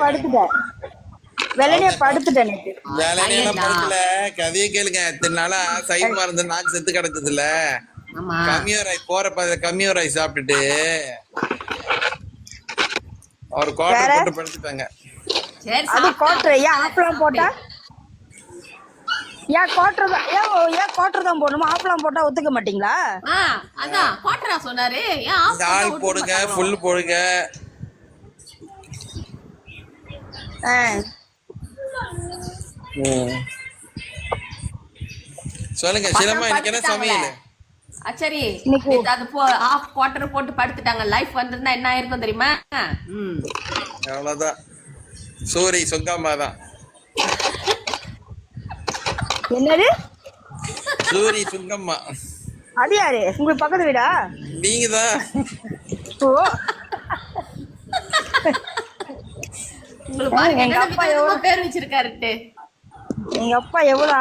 படுத்துட்டேன் வெள்ளனே படுத்துட்டேன் வேலையெல்லாம் படுக்கல. கதையை கேளுங்க. இத்தனை நாளா சைவமா இருந்து நாக்கு செத்து கிடக்குது இல்ல. கம்மியோராய் போற கம்மியோராய் சாப்பிட்டுட்டு ஒரு குவார்டர் போட்டு படுத்துட்டாங்க. அது குவார்டர் ஏன் ஆப்லாம் போட்டா ஏன் குவார்டர் தான் ஏன் குவார்டர் தான் போடணுமா? ஆப்லாம் போட்டா ஒத்துக்க மாட்டீங்களா? அதான் குவார்டரா சொன்னாரு. ஆள் போடுங்க, ஃபுல் போடுங்க. சொல்லுங்க சிலமா, இன்னைக்கு என்ன சமையல்? சரி, அது ஹாஃப் குவார்டர் போட்டு படுத்துட்டாங்க. லைஃப் வந்திருந்தா என்ன ஆயிருக்கும் தெரியுமா? அவ்வளவுதான். சூரி சொங்கம்மா தான். என்னது? சூரி சுங்கம்மா. அது யாரு? உங்களுக்கு பக்கத்து வீடா? நீங்க தான். உங்களுக்கு பாருங்க, எங்க அப்பா எவ்வளவு பேர் வச்சிருக்காருட்டு. எங்க அப்பா எவ்வளவு